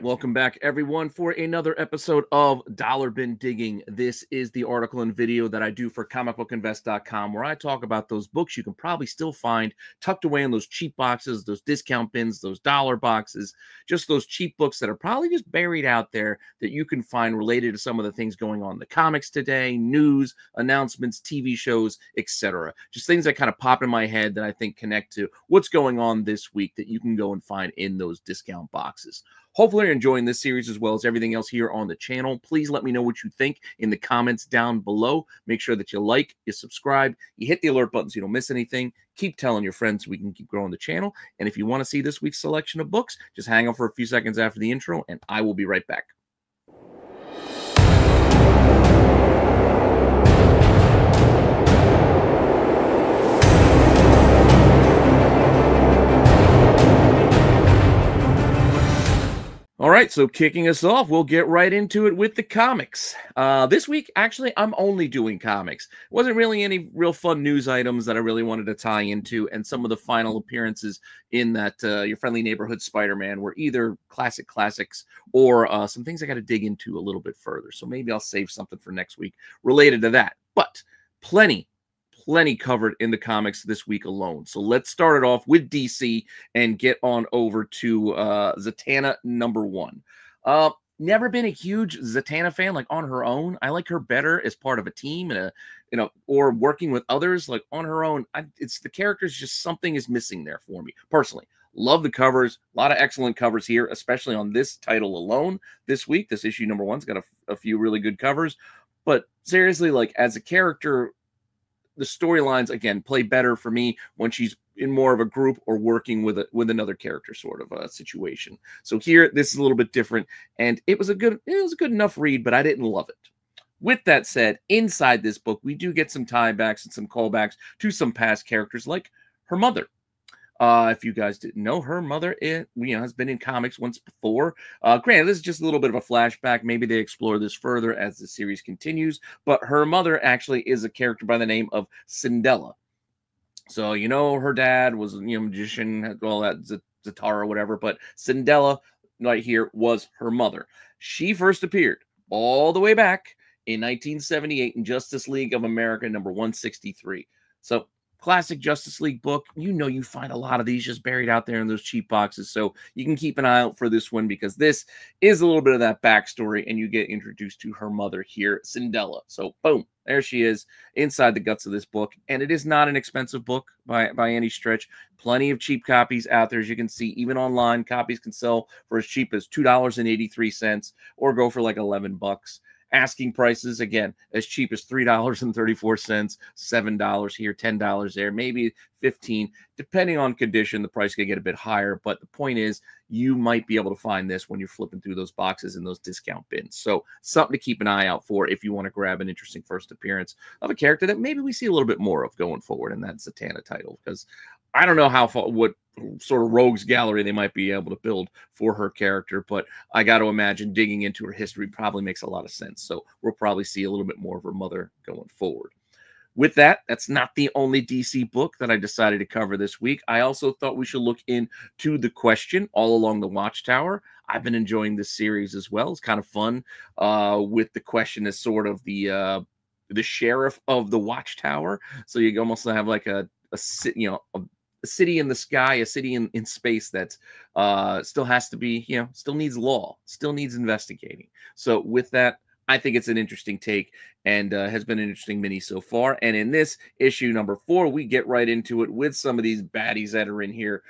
right, welcome back, everyone, for another episode of Dollar Bin Digging. This is the article and video that I do for comicbookinvest.com, where I talk about those books you can probably still find tucked away in those cheap boxes, those discount bins, those dollar boxes, just those cheap books that are probably just buried out there that you can find related to some of the things going on in the comics today, news, announcements, TV shows, etc. Just things that kind of pop in my head that I think connect to what's going on this week that you can go and find in those discount boxes. Hopefully you're enjoying this series as well as everything else here on the channel. Please let me know what you think in the comments down below. Make sure that you like, you subscribe, you hit the alert button so you don't miss anything. Keep telling your friends so we can keep growing the channel. And if you want to see this week's selection of books, just hang on for a few seconds after the intro and I will be right back. All right, so kicking us off, we'll get right into it with the comics. This week, actually, I'm only doing comics. It wasn't really any real fun news items that I really wanted to tie into, and some of the final appearances in that Your Friendly Neighborhood Spider-Man were either classics or some things I got to dig into a little bit further. So maybe I'll save something for next week related to that. But plenty covered in the comics this week alone. So let's start it off with DC and get on over to Zatanna #1. Never been a huge Zatanna fan, like on her own. I like her better as part of a team and or working with others. Like on her own, it's the characters, just something is missing there for me personally. Love the covers, a lot of excellent covers here, especially on this title alone this week. This issue #1's got a few really good covers, but seriously, like as a character, the storylines again play better for me when she's in more of a group or working with another character sort of a situation. So here, this is a little bit different, and it was a good enough read, but I didn't love it. With that said, inside this book, we do get some tiebacks and some callbacks to some past characters, like her mother. If you guys didn't know, her mother has been in comics once before. Granted, this is just a little bit of a flashback. Maybe they explore this further as the series continues. But her mother actually is a character by the name of Cindella. So, her dad was a magician, had all that Zatara or whatever. But Cindella, right here, was her mother. She first appeared all the way back in 1978 in Justice League of America #163. So, classic Justice League book. You find a lot of these just buried out there in those cheap boxes. So you can keep an eye out for this one because this is a little bit of that backstory and you get introduced to her mother here, Cindella. So boom, there she is inside the guts of this book. And it is not an expensive book by any stretch. Plenty of cheap copies out there. As you can see, even online, copies can sell for as cheap as $2.83 or go for like $11. Asking prices, again, as cheap as $3.34, $7 here, $10 there, maybe $15, depending on condition. The price could get a bit higher, but the point is you might be able to find this when you're flipping through those boxes in those discount bins. So something to keep an eye out for if you want to grab an interesting first appearance of a character that maybe we see a little bit more of going forward in that Zatanna title, because I don't know what sort of rogues gallery they might be able to build for her character, but I got to imagine digging into her history probably makes a lot of sense. So we'll probably see a little bit more of her mother going forward. With that, that's not the only DC book that I decided to cover this week. I also thought we should look into The Question, All Along the Watchtower. I've been enjoying this series as well. It's kind of fun with The Question as sort of the sheriff of the Watchtower. So you almost have like a city in the sky, a city in space that still has to be, still needs law, still needs investigating. So with that, I think it's an interesting take and has been an interesting mini so far. And in this issue #4, we get right into it with some of these baddies that are in here,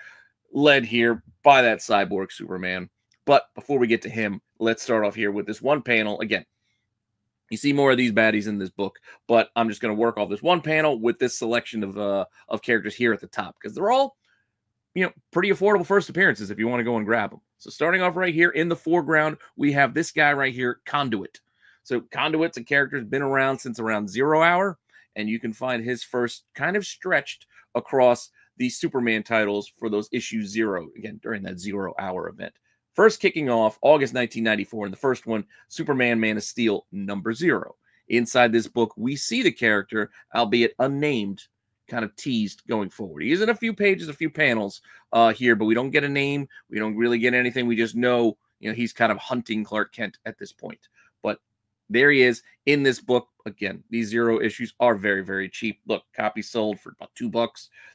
led here by that cyborg Superman. But before we get to him, let's start off here with this one panel. Again, you see more of these baddies in this book, but I'm just going to work off this one panel with this selection of characters here at the top, because they're all, pretty affordable first appearances if you want to go and grab them. So starting off right here in the foreground, we have this guy right here, Conduit. So Conduit's a character who's been around since around 0 Hour, and you can find his first kind of stretched across the Superman titles for those issue 0, again, during that 0 Hour event. First kicking off August 1994, in the first one, Superman Man of Steel #0. Inside this book, we see the character, albeit unnamed, kind of teased going forward. He is in a few pages, a few panels here, but we don't get a name. We don't really get anything. We just know he's kind of hunting Clark Kent at this point. But there he is in this book. Again, these Zero issues are very, very cheap. Look, copies sold for about $2,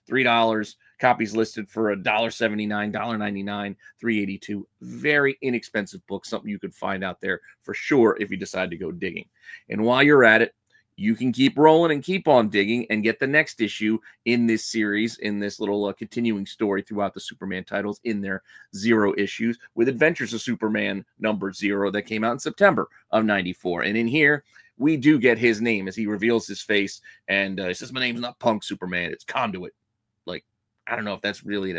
$3. Copies listed for $1.79, $1.99, $3.82. Very inexpensive book, something you could find out there for sure if you decide to go digging. And while you're at it, you can keep rolling and keep on digging and get the next issue in this series, in this little continuing story throughout the Superman titles in their Zero issues with Adventures of Superman number 0 that came out in September of '94. And in here, we do get his name as he reveals his face and he says, "My name's not Punk Superman, it's Conduit." Like, I don't know if that's really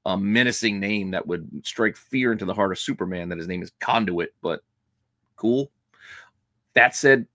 a menacing name that would strike fear into the heart of Superman, that his name is Conduit, but cool. That said,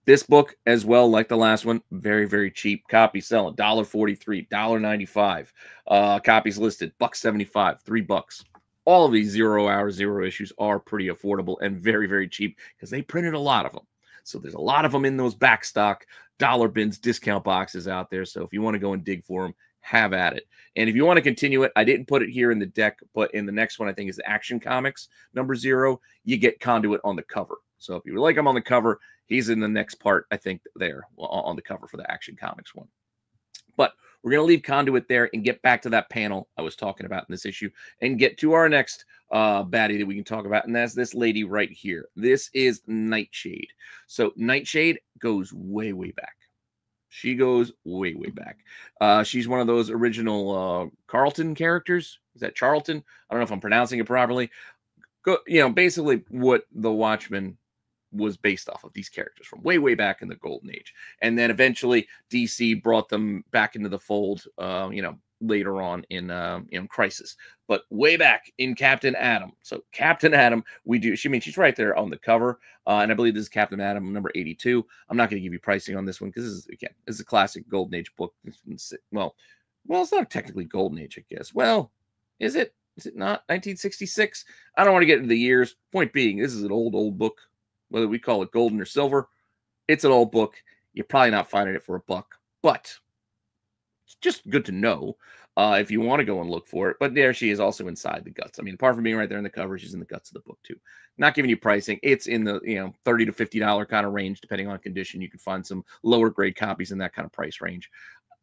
this book, as well, like the last one, very, very cheap. Copies selling $1.43, $1.95. Copies listed $1.75, $3. All of these 0 hour, 0 issues are pretty affordable and very, very cheap because they printed a lot of them. So there's a lot of them in those back stock dollar bins, discount boxes out there. So if you want to go and dig for them, have at it. And if you want to continue it, I didn't put it here in the deck, but in the next one, I think is Action Comics number 0, you get Conduit on the cover. So if you like him on the cover, he's in the next part, I think, there on the cover for the Action Comics one. But we're going to leave Conduit there and get back to that panel I was talking about in this issue and get to our next baddie that we can talk about, and that's this lady right here. This is Nightshade. So Nightshade goes way, way back. She goes way, way back. She's one of those original Carlton characters. Is that Charlton? I don't know if I'm pronouncing it properly. Basically what the Watchmen was based off of, these characters from way, way back in the Golden Age. And then eventually DC brought them back into the fold, later on in Crisis. But way back in Captain Atom. So Captain Atom, she's right there on the cover. And I believe this is Captain Atom number 82. I'm not going to give you pricing on this one because this is a classic Golden Age book. Well, it's not technically Golden Age, I guess. Well, is it? Is it not 1966? I don't want to get into the years. Point being, this is an old book. Whether we call it golden or silver, it's an old book. You're probably not finding it for $1, but it's just good to know if you want to go and look for it. But there she is, also inside the guts. I mean, apart from being right there in the cover, she's in the guts of the book too. Not giving you pricing. It's in the $30 to $50 kind of range, depending on condition. You can find some lower grade copies in that kind of price range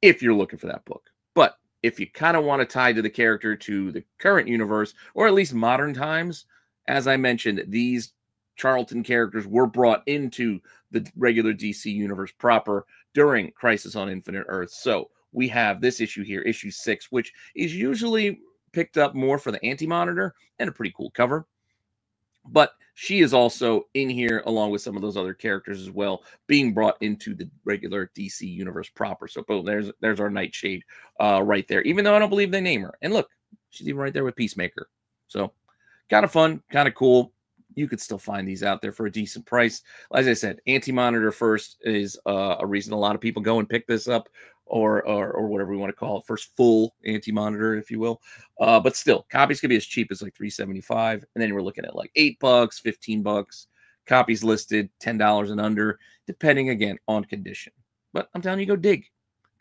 if you're looking for that book. But if you kind of want to tie to the character to the current universe, or at least modern times, as I mentioned, these Charlton characters were brought into the regular DC universe proper during Crisis on Infinite Earths. So we have this issue here, issue 6, which is usually picked up more for the Anti-Monitor, and a pretty cool cover. But she is also in here along with some of those other characters as well, being brought into the regular DC universe proper. So boom, there's our Nightshade right there, even though I don't believe they name her. And look, she's even right there with Peacemaker. So kind of fun, kind of cool. You could still find these out there for a decent price. As I said, Anti-Monitor first is a reason a lot of people go and pick this up, or whatever we want to call it, first full Anti-Monitor, if you will. But still, copies could be as cheap as like $3.75, and then we're looking at like $8, $15. Copies listed $10 and under, depending again on condition. But I'm telling you, go dig.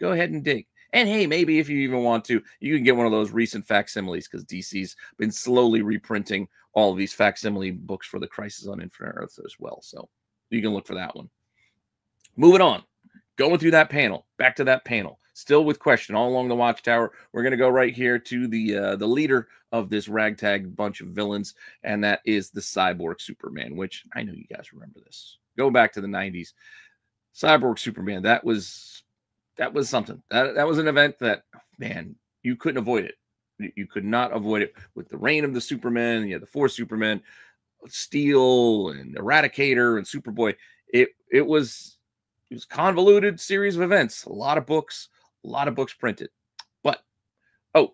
Go ahead and dig. And hey, maybe if you even want to, you can get one of those recent facsimiles, because DC's been slowly reprinting all of these facsimile books for the Crisis on Infinite Earths as well. So you can look for that one. Moving on, going through that panel, back to that panel, still with Question all along the Watchtower. We're going to go right here to the leader of this ragtag bunch of villains, and that is the Cyborg Superman, which I know you guys remember this. Go back to the 90s. Cyborg Superman, that was something. That was an event that, man, you couldn't avoid it. You could not avoid it with the reign of the Superman. You had the 4 Supermen, Steel and Eradicator and Superboy. It was a convoluted series of events. A lot of books printed. But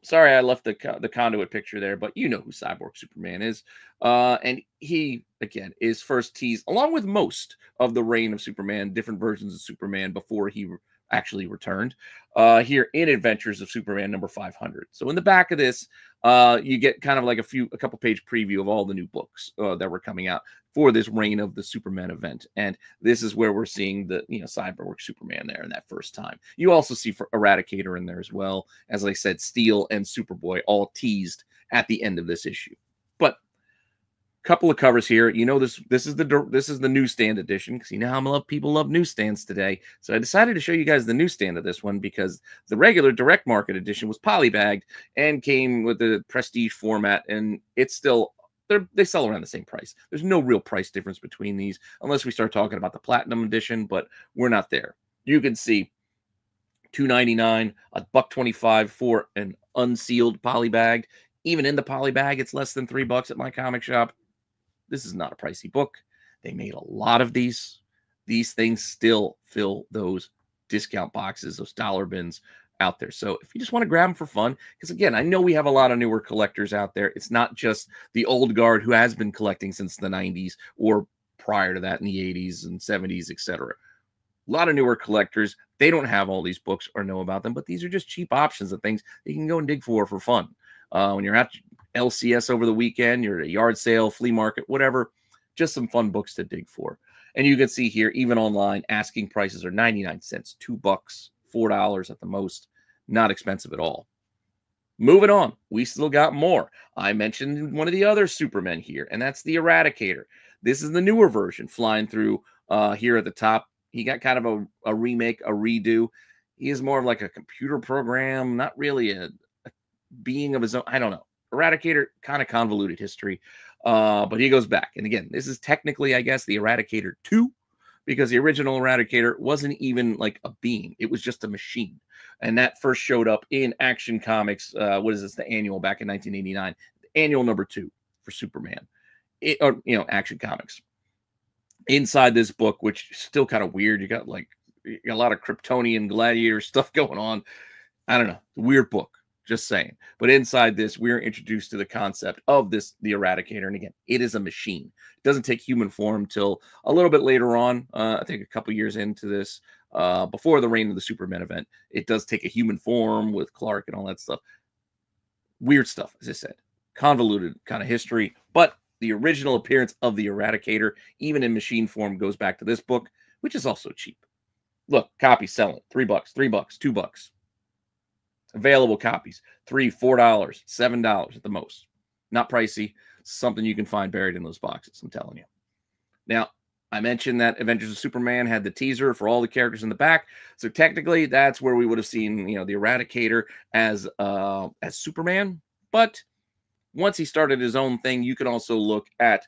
sorry, I left the Conduit picture there. But you know who Cyborg Superman is, and he again is first teased along with most of the reign of Superman, different versions of Superman before he actually returned here in Adventures of Superman number 500. So in the back of this, you get kind of like a couple page preview of all the new books that were coming out for this reign of the Superman event. And this is where we're seeing the Cyborg Superman there in that first time. You also see Eradicator in there as well. As I said, Steel and Superboy all teased at the end of this issue. But Couple of covers here. You know, this is the newsstand edition, because you know how people love newsstands today. So I decided to show you guys the newsstand of this one, because the regular direct market edition was polybagged and came with the prestige format, and it's still they sell around the same price. There's no real price difference between these, unless we start talking about the platinum edition, but we're not there. You can see $2.99, $1.25 for an unsealed polybagged. Even in the polybag, it's less than $3 at my comic shop. This is not a pricey book. They made a lot of these. These things still fill those discount boxes, those dollar bins out there. So if you just want to grab them for fun, because again, I know we have a lot of newer collectors out there. It's not just the old guard who has been collecting since the 90s or prior to that in the 80s and 70s, etc. A lot of newer collectors, they don't have all these books or know about them, but these are just cheap options of things that you can go and dig for fun. When you're at LCS over the weekend, you're at a yard sale, flea market, whatever, just some fun books to dig for. And you can see here, even online, asking prices are 99 cents, $2, $4 at the most. Not expensive at all. Moving on, we still got more. I mentioned one of the other Supermen here, and that's the Eradicator. This is the newer version flying through here at the top. He got kind of a remake, a redo. He is more of like a computer program, not really a being of his own. I don't know. Eradicator, kind of convoluted history, but he goes back. And again, this is technically, I guess, the Eradicator 2, because the original Eradicator wasn't even like a being. It was just a machine. And that first showed up in Action Comics. What is this? The annual back in 1989. Annual number 2 for Superman. Action Comics. Inside this book, which is still kind of weird, you got a lot of Kryptonian gladiator stuff going on. I don't know. Weird book. Just saying. But inside this, we're introduced to the concept of the Eradicator. And again, it is a machine. It doesn't take human form till a little bit later on. I think a couple years into this, before the Reign of the Supermen event, it does take a human form with Clark and all that stuff. Weird stuff, as I said. Convoluted kind of history. But the original appearance of the Eradicator, even in machine form, goes back to this book, which is also cheap. Look, copy selling. $3, $3, $2. Available copies, $3, $4, $7 at the most. Not pricey. Something you can find buried in those boxes, I'm telling you. Now, I mentioned that Adventures of Superman had the teaser for all the characters in the back. So technically, that's where we would have seen, the Eradicator as Superman. But once he started his own thing, you can also look at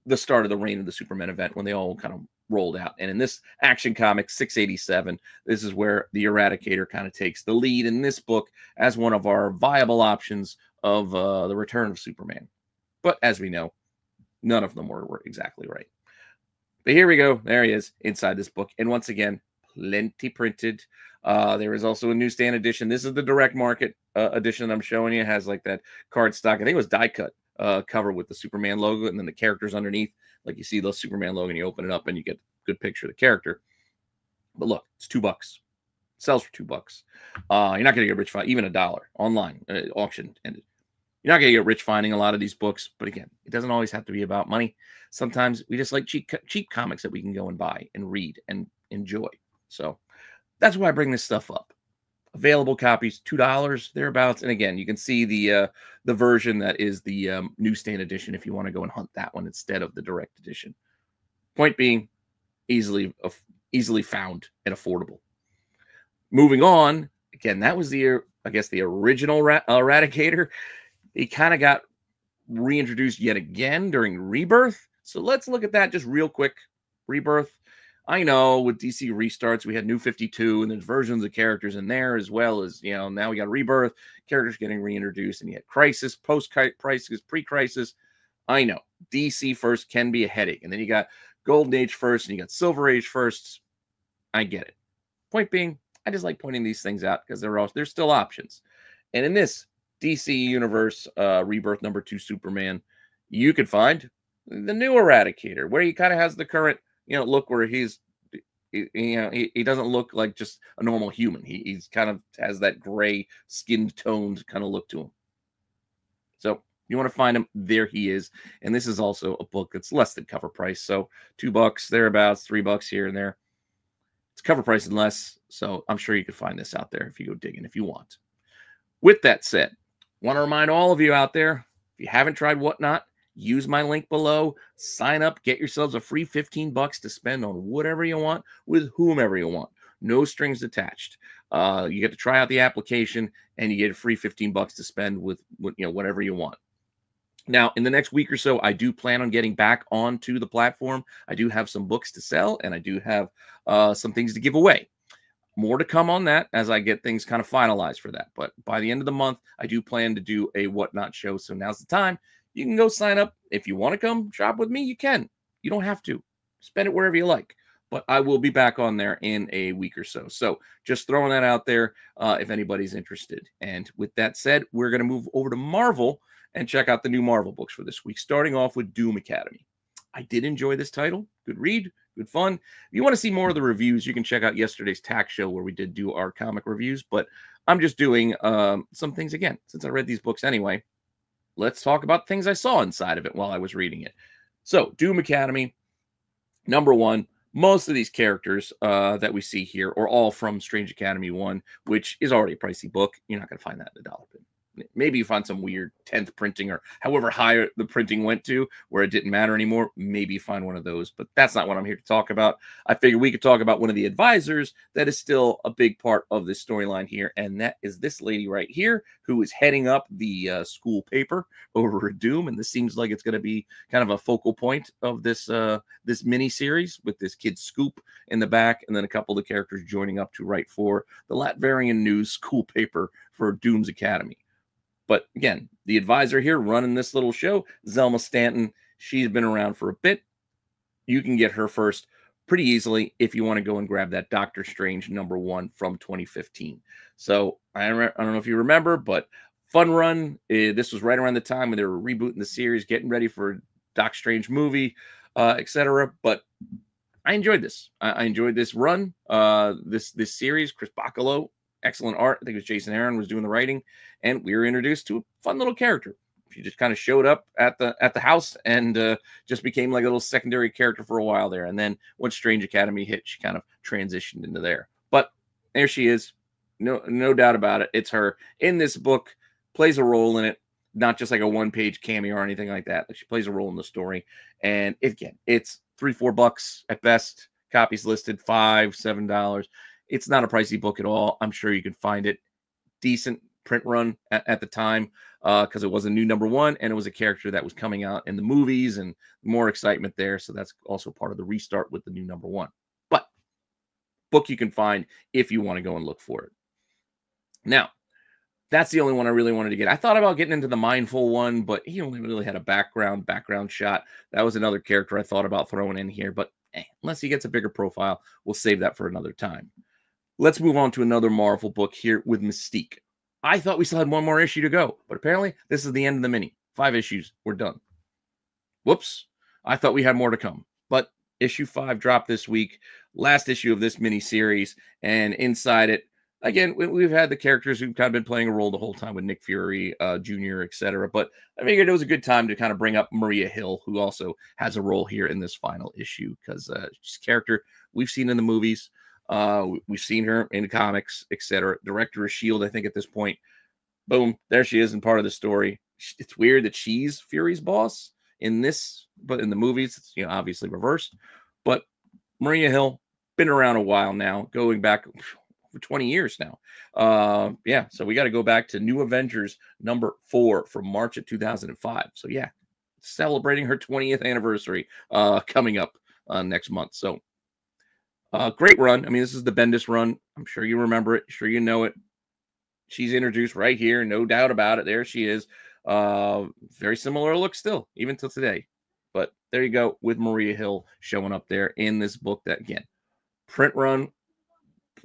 the start of the Reign of the Supermen event when they all kind of rolled out. And in this Action Comics 687, this is where the Eradicator kind of takes the lead in this book as one of our viable options of the return of Superman. But as we know, none of them were exactly right. But here we go. There he is inside this book. And once again, plenty printed. There is also a newsstand edition. This is the direct market edition that I'm showing you. It has like that cardstock. I think it was die cut cover with the Superman logo and then the characters underneath. Like you see the Superman logo and you open it up and you get a good picture of the character. But look, it's $2. Sells for $2. You're not going to get rich, even $1 online, auction ended. You're not going to get rich finding a lot of these books. But again, it doesn't always have to be about money. Sometimes we just like cheap comics that we can go and buy and read and enjoy. So that's why I bring this stuff up. Available copies, $2 thereabouts. And again, you can see the version that is the newsstand edition if you want to go and hunt that one instead of the direct edition. Point being, easily found and affordable. Moving on, again, that was the original Eradicator. He kind of got reintroduced yet again during Rebirth. So let's look at that just real quick. Rebirth. I know with DC restarts, we had New 52 and there's versions of characters in there as well as, now we got Rebirth, characters getting reintroduced, and you had Crisis, post-Crisis, pre-Crisis. I know DC first can be a headache. And then you got Golden Age first and you got Silver Age first. I get it. Point being, I just like pointing these things out because there's still options. And in this DC Universe Rebirth number 2 Superman, you could find the new Eradicator where he kind of has the current look where he doesn't look like just a normal human. He's kind of has that gray skinned toned kind of look to him. So you want to find him, there he is. And this is also a book that's less than cover price. So $2 thereabouts, $3 here and there. It's cover price and less. So I'm sure you could find this out there if you go digging if you want. With that said, want to remind all of you out there, if you haven't tried Whatnot, use my link below, sign up, get yourselves a free 15 bucks to spend on whatever you want with whomever you want. No strings attached. You get to try out the application and you get a free 15 bucks to spend with whatever you want. Now, in the next week or so, I do plan on getting back onto the platform. I do have some books to sell, and I do have some things to give away. More to come on that as I get things kind of finalized for that. But by the end of the month, I do plan to do a Whatnot show. So now's the time. You can go sign up. If you want to come shop with me, you can. You don't have to. Spend it wherever you like. But I will be back on there in a week or so. So just throwing that out there if anybody's interested. And with that said, we're going to move over to Marvel and check out the new Marvel books for this week, starting off with Doom Academy. I did enjoy this title. Good read, good fun. If you want to see more of the reviews, you can check out yesterday's tax show where we did do our comic reviews. But I'm just doing some things again. Since I read these books anyway, let's talk about things I saw inside of it while I was reading it. So Doom Academy, number one. Most of these characters that we see here are all from Strange Academy 1, which is already a pricey book. You're not going to find that in a dollar bin. Maybe you find some weird 10th printing or however high the printing went to where it didn't matter anymore. Maybe you find one of those, but that's not what I'm here to talk about. I figured we could talk about one of the advisors that is still a big part of this storyline here, and that is this lady right here who is heading up the school paper over at Doom, and this seems like it's going to be kind of a focal point of this this mini series with this kid Scoop in the back, and then a couple of the characters joining up to write for the Latvarian News school paper for Doom's Academy. But again, the advisor here running this little show, Zelma Stanton, she's been around for a bit. You can get her first pretty easily if you want to go and grab that Doctor Strange #1 from 2015. So I don't know if you remember, but fun run. This was right around the time when they were rebooting the series, getting ready for a Doc Strange movie, etc. But I enjoyed this. I enjoyed this run, this series. Chris Bacalo, excellent art. I think it was Jason Aaron was doing the writing, and we were introduced to a fun little character. She just kind of showed up at the house and just became like a little secondary character for a while there. And then once Strange Academy hit, she kind of transitioned into there. But there she is. No doubt about it. It's her in this book, plays a role in it, not just like a one-page cameo or anything like that. Like she plays a role in the story. And again, it's $3-4 at best. Copies listed $5-7. It's not a pricey book at all. I'm sure you can find it. Decent print run at the time because it was a new #1 and it was a character that was coming out in the movies and more excitement there. So that's also part of the restart with the new #1. But book you can find if you want to go and look for it. Now, that's the only one I really wanted to get. I thought about getting into the Mindful one, but he only really had a background shot. That was another character I thought about throwing in here. But unless he gets a bigger profile, we'll save that for another time. Let's move on to another Marvel book here with Mystique. I thought we still had one more issue to go, but apparently this is the end of the mini. 5 issues. We're done. Whoops. I thought we had more to come. But issue 5 dropped this week. Last issue of this mini series. And inside it, again, we've had the characters who've kind of been playing a role the whole time with Nick Fury, Jr., etc. But I figured it was a good time to kind of bring up Maria Hill, who also has a role here in this final issue because she's a character we've seen in the movies. We've seen her in the comics, etc. Director of S.H.I.E.L.D., I think, at this point. Boom, there she is in part of the story. It's weird that she's Fury's boss in this, but in the movies, it's obviously reversed. But Maria Hill, been around a while now, going back for 20 years now. Yeah, so we got to go back to New Avengers #4 from March of 2005. So yeah, celebrating her 20th anniversary coming up next month. So great run. I mean, this is the Bendis run. I'm sure you remember it. Sure you know it. She's introduced right here. No doubt about it. There she is. Very similar look still, even till today. But there you go with Maria Hill showing up there in this book that, again, print run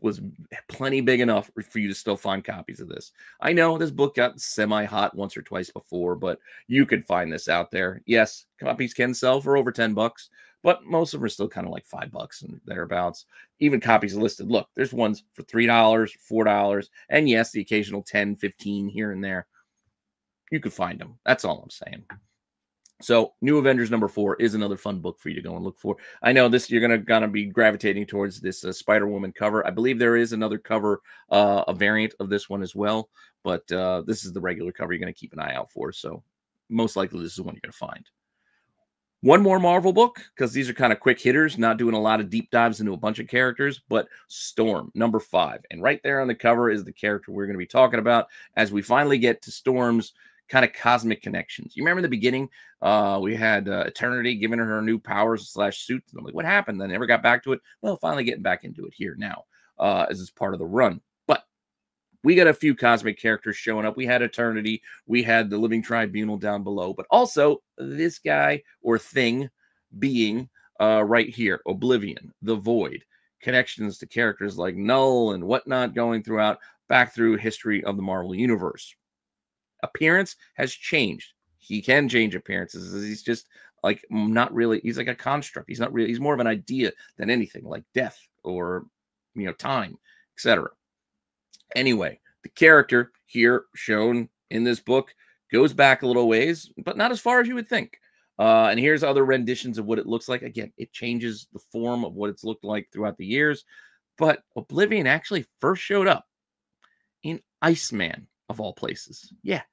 was plenty big enough for you to still find copies of this. I know this book got semi-hot once or twice before, but you could find this out there. Yes, copies can sell for over $10, but most of them are still kind of like $5 and thereabouts. Even copies listed. Look, there's ones for $3, $4, and yes, the occasional 10, 15 here and there. You could find them. That's all I'm saying. So New Avengers #4 is another fun book for you to go and look for. I know this, you're gonna be gravitating towards this Spider-Woman cover. I believe there is another cover, a variant of this one as well, but this is the regular cover you're going to keep an eye out for. So most likely this is one you're going to find. One more Marvel book, because these are kind of quick hitters, not doing a lot of deep dives into a bunch of characters, but Storm, number 5. And right there on the cover is the character we're going to be talking about as we finally get to Storm's kind of cosmic connections. You remember in the beginning, we had Eternity giving her new powers / suits. And I'm like, what happened? They never got back to it. Well, finally getting back into it here now, as it's part of the run. But we got a few cosmic characters showing up. We had Eternity. We had the Living Tribunal down below. But also this guy or thing being right here, Oblivion, the Void. Connections to characters like Null and whatnot going back through history of the Marvel Universe. Appearance has changed. He can change appearances. He's just like not really. He's like a construct. He's not really. He's more of an idea than anything, like death or time, etc. Anyway, the character here shown in this book goes back a little ways, but not as far as you would think. And here's other renditions of what it looks like. Again, it changes the form of what it's looked like throughout the years. But Oblivion actually first showed up in Iceman, of all places. Yeah,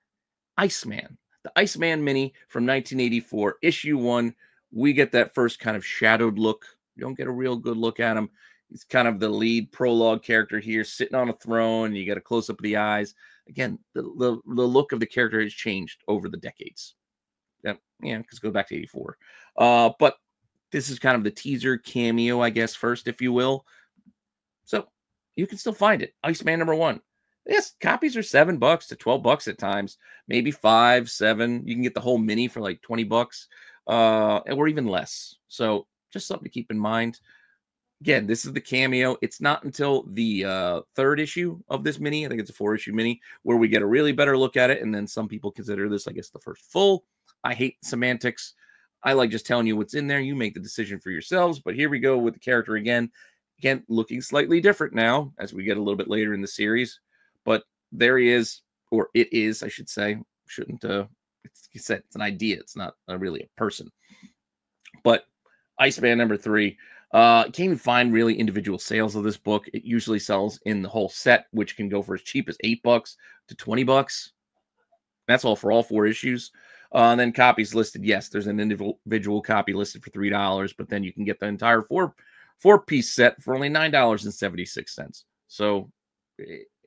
Iceman. The Iceman mini from 1984, issue 1. We get that first kind of shadowed look. You don't get a real good look at him. He's kind of the lead prologue character here, sitting on a throne. You get a close-up of the eyes. Again, the look of the character has changed over the decades. Yeah, because it goes back to 84. But this is kind of the teaser cameo, I guess, first, if you will. So you can still find it. Iceman number 1. Yes, copies are $7 to $12 at times, maybe 5, 7. You can get the whole mini for like $20, or even less. So just something to keep in mind. Again, this is the cameo. It's not until the 3rd issue of this mini, I think it's a 4-issue mini, where we get a really better look at it. And then some people consider this, I guess, the first full. I hate semantics. I like just telling you what's in there. You make the decision for yourselves. But here we go with the character again. Again, looking slightly different now as we get a little bit later in the series. But there he is, or it is, I should say. Shouldn't, it's an idea. It's not really a person. But Iceman number 3. Can't even find really individual sales of this book. It usually sells in the whole set, which can go for as cheap as $8 to $20. That's all for all 4 issues. And then copies listed. Yes, there's an individual copy listed for $3, but then you can get the entire four-piece set for only $9.76. So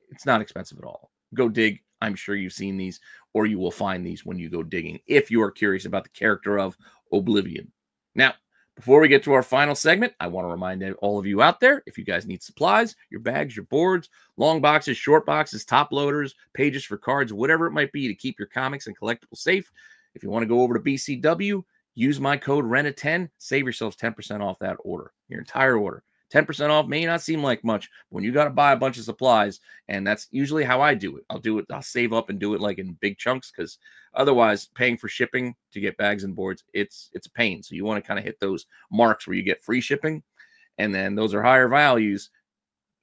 it's not expensive at all. Go dig. I'm sure you've seen these, or you will find these when you go digging, if you are curious about the character of Oblivion. Now, before we get to our final segment, I want to remind all of you out there, if you guys need supplies, your bags, your boards, long boxes, short boxes, top loaders, pages for cards, whatever it might be to keep your comics and collectibles safe, if you want to go over to BCW, use my code RENA10, save yourselves 10% off that order, your entire order. 10% off may not seem like much when you got to buy a bunch of supplies, and that's usually how I do it. I'll save up and do it like in big chunks, because otherwise paying for shipping to get bags and boards, it's a pain. So you want to kind of hit those marks where you get free shipping, and then those are higher values,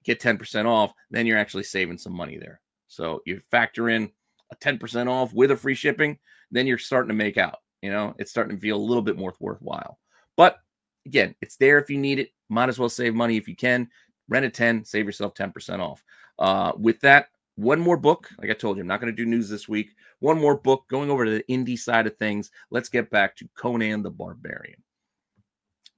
get 10% off, then you're actually saving some money there. So you factor in a 10% off with a free shipping, then you're starting to make out. It's starting to feel a little bit more worthwhile. But again, it's there if you need it. Might as well save money if you can. Rent a 10, save yourself 10% off. With that, one more book. Like I told you, I'm not going to do news this week. One more book going over to the indie side of things. Let's get back to Conan the Barbarian.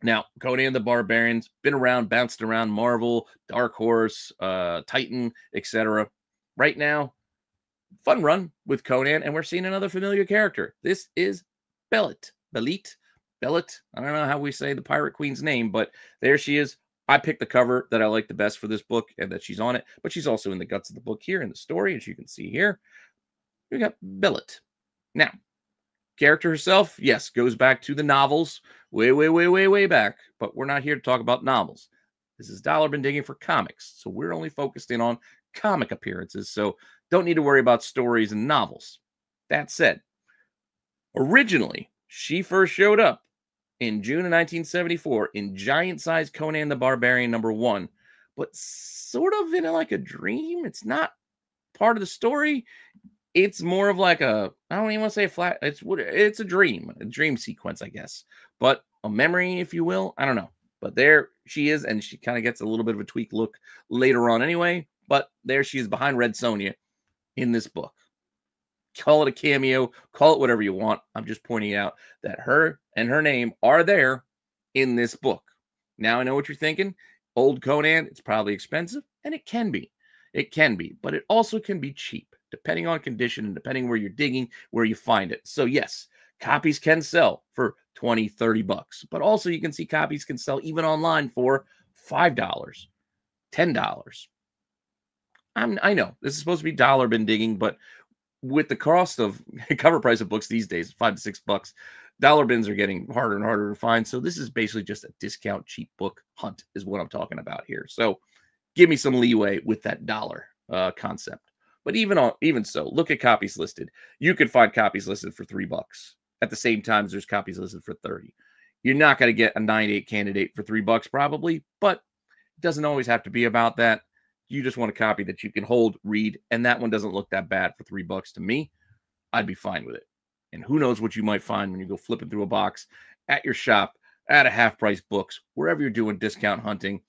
Now, Conan the Barbarian's been around, bounced around Marvel, Dark Horse, Titan, etc. Right now, fun run with Conan, and we're seeing another familiar character. This is Belit. I don't know how we say the Pirate Queen's name, but there she is. I picked the cover that I like the best for this book and that she's on it, but she's also in the guts of the book here in the story, as you can see here. We got Belit. Now, character herself, yes, goes back to the novels, way back, but we're not here to talk about novels. This is Dollar Bin Digging for comics, so we're only focused in on comic appearances, so don't need to worry about stories and novels. That said, originally, she first showed up in June of 1974 in giant-sized Conan the Barbarian number 1, but sort of in like a dream. It's not part of the story. It's more of like I don't even want to say a flat. It's a dream sequence, I guess, but a memory, if you will. I don't know, but there she is, and she kind of gets a little bit of a tweaked look later on, anyway. But there she is behind Red Sonja in this book. Call it a cameo, call it whatever you want. I'm just pointing out that her and her name are there in this book. Now I know what you're thinking. Old Conan, it's probably expensive, and it can be. It can be, but it also can be cheap, depending on condition and depending where you're digging, where you find it. So yes, copies can sell for 20, 30 bucks, but also you can see copies can sell even online for $5, $10. I know this is supposed to be dollar bin digging, but with the cost of cover price of books these days, $5 to $6, dollar bins are getting harder and harder to find. So this is basically just a discount cheap book hunt is what I'm talking about here. So give me some leeway with that dollar concept. But even so, look at copies listed. You could find copies listed for $3 at the same time as there's copies listed for 30. You're not going to get a 9/8 candidate for $3 probably, but it doesn't always have to be about that. You just want a copy that you can hold, read, and that one doesn't look that bad for $3 to me. I'd be fine with it. And who knows what you might find when you go flipping through a box at your shop, at a half-price books, wherever you're doing discount hunting.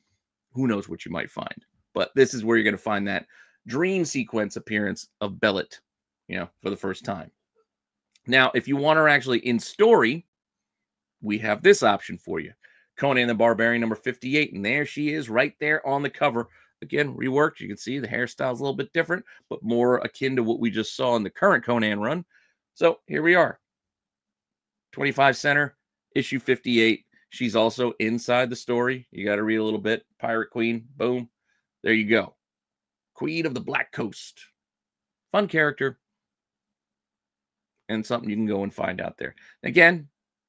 Who knows what you might find. But this is where you're going to find that dream sequence appearance of Bellet, for the first time. Now, if you want her actually in story, we have this option for you. Conan the Barbarian number 58, and there she is right there on the cover. Again, reworked. You can see the hairstyle's a little bit different, but more akin to what we just saw in the current Conan run. So here we are. 25 center, issue 58. She's also inside the story. You got to read a little bit. Pirate Queen. Boom. There you go. Queen of the Black Coast. Fun character. And something you can go and find out there. Again,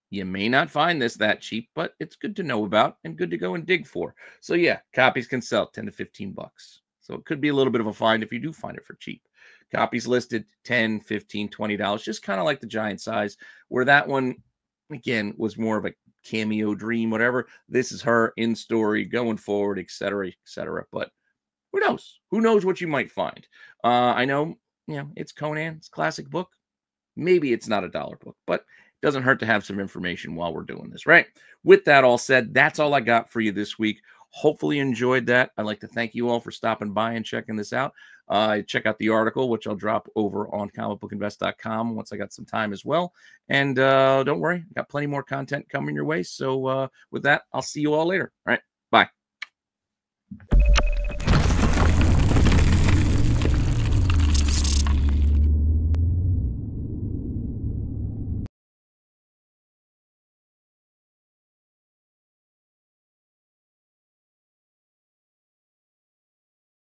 you may not find this that cheap, but it's good to know about and good to go and dig for. So yeah, copies can sell 10 to 15 bucks. So it could be a little bit of a find if you do find it for cheap. Copies listed 10, 15, $20, just kind of like the giant size, where that one, again, was more of a cameo dream, whatever. This is her in story, going forward, etc., etc. But who knows? Who knows what you might find? I know, it's Conan. It's a classic book. Maybe it's not a dollar book, but doesn't hurt to have some information while we're doing this, right? With that all said, that's all I got for you this week. Hopefully you enjoyed that. I'd like to thank you all for stopping by and checking this out. Check out the article, which I'll drop over on comicbookinvest.com once I got some time as well. And don't worry, I got plenty more content coming your way. So with that, I'll see you all later. All right, bye.